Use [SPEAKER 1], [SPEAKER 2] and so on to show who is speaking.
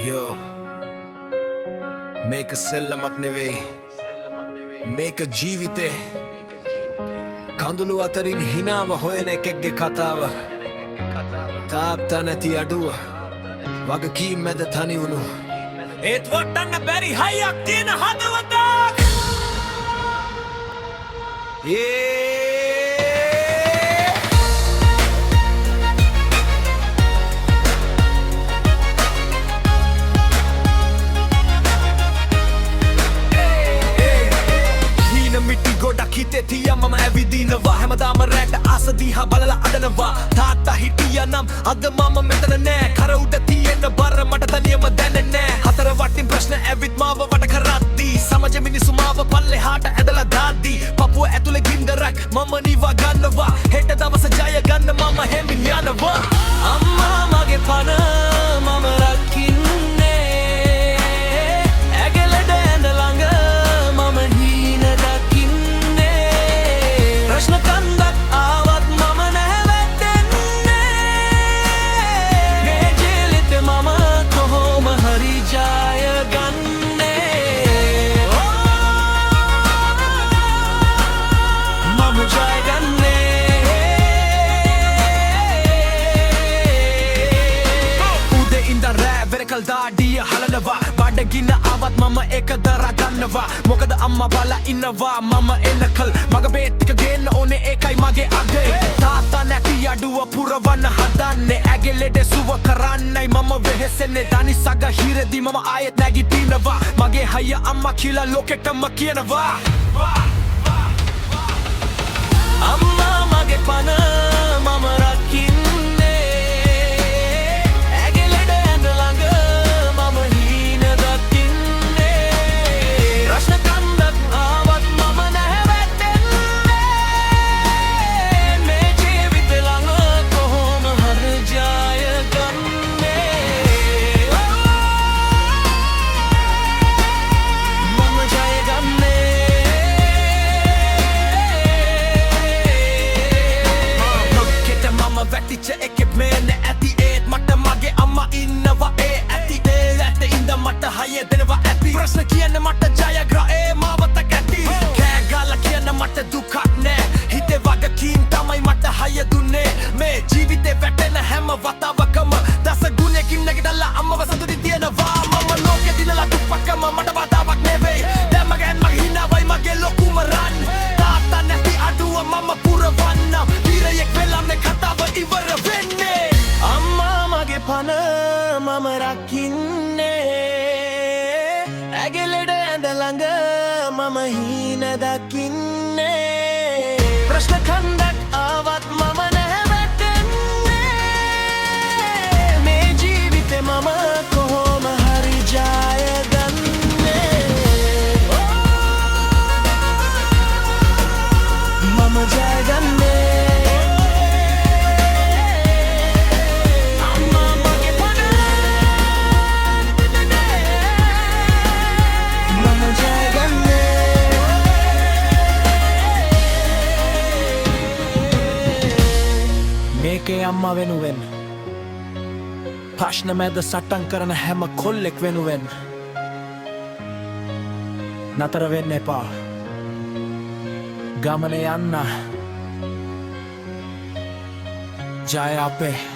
[SPEAKER 1] Yo, මේක සෙල්ලමක් නෙවෙයි මේක ජීවිතේ කඳුළු අතරින් හිනාව හොයන එකෙක්ගේ කතාව තාත්තා නැති අඩුව වගකීම් මැද තනි වුණු ඒත් වටන්න බැරි හයියක් තියෙන හදවතක් හිතේ තියා මම ඇවිදිනවා හැමදාම රැට ආස දිහා බලලා අඬනවා තාත්තා හිටියා නම් අද මම මෙතන නෑ කර උඩ තියෙන බර මට තනියම දැනෙන්නේ නෑ හතර වටින් ප්‍රශ්න ඇවිත් මාව වට කරද්දී සමාජ මිනිස්සු මාව පල්ලෙහාට ඇදලා දාද්දී පපුව ඇතුලේ ගින්දරක් මම නිවා ගන්නවා හෙට දවස ජය ගන්න මම හැමින් යනවා අම්මා මගේ පන මම රකින්නේ ඇගලට ඇඳ ළඟ මම හීන ප්‍රශ්න කන්දක් ආවත් මම නැවැටෙන්නේ මේ ජීවිතේ මම කොහොම හරි ජය ගන්නේ මම ජය ගන්නේ උදේ ඉඳන් රෑ වෙරකල් දාඩිය හලනවා බඩගින්න ආවත් මම ඒක දරා ගන්නවා මොකද අම්මා බලා ඉන්නවා මම එනකල් මග බේත් ටික ගේන්න ඕනේ ඒකයි මගේ අගේ තාත්තා නැති අඩුව පුරවන්න හදන්නේ ඇගේ ලෙඩේ සුව කරන්නයි මම වෙහෙසෙන්නේ දනි සග හිරෙදි මම ආයෙත් නැගිටිනවා මගේ හයිය අම්මා කියලා ලෝකෙටම කියනවා අම්මා මගේ පන මම රකින්නේ ඇගේ ලෙඩ ඇඳ ළඟ මම හීන දකින්නේ ප්‍රශ්න කන්දක් ආවත් මම නැවැටෙන්නේ මේ ජීවිතේ ළඟ කොහොම හරි ජය ගන්නේ මම ජය ගන්නේ මම වැටිච්ච එකෙක් මේනේ ඇති ඒත් මට මගේ අම්මා ඉන්නවා ඒ ඇති ඒ ඇත්ත ඉඳ මට හය දෙනවා ඇති ප්‍රශ්න කියන්න මට ජයග්‍රහේ මාවතක් ඇති කෑ ගාලා කියන්න මට දුකක් නෑ හිතේ වගකීම් තමයි මට හය දුන්නේ මේ ජීවිතේ වැටෙන හැම වතාවකම දස ගුණයකින් නැගිටලා අම්මව සතුටින් තියනවා මම ලෝකෙ දිනලා දුප්පක්කම මට වතාවක් නෙවෙයි දැන් මගෙන් මගේ හිනාවයි මගේ ලොකුම රන් තාත්තා නැති අඩුව මම පුරවන්නම් වීරයෙක් වෙලා මේ කතාව ඉවර වෙන්නේ අම්මා මගේ පන මම රකින්නේ ඇගේ ලෙඩ ඇඳ ළඟ මම හීන දකින්නේ ප්‍රශ්න කන්දක් ආවත් මම නැවැටෙන්නේ මේ ජීවිතේ මම කොහොම හරි ජය ගන්නේ මම ජය ගන්නේ මේකේ අම්මා වෙනුවෙන් ප්‍රශ්න මැද සටන් කරන හැම කොල්ලෙක් වෙනුවෙන් නතර වෙන්න එපා ගමනේ යන්න ජය අපේ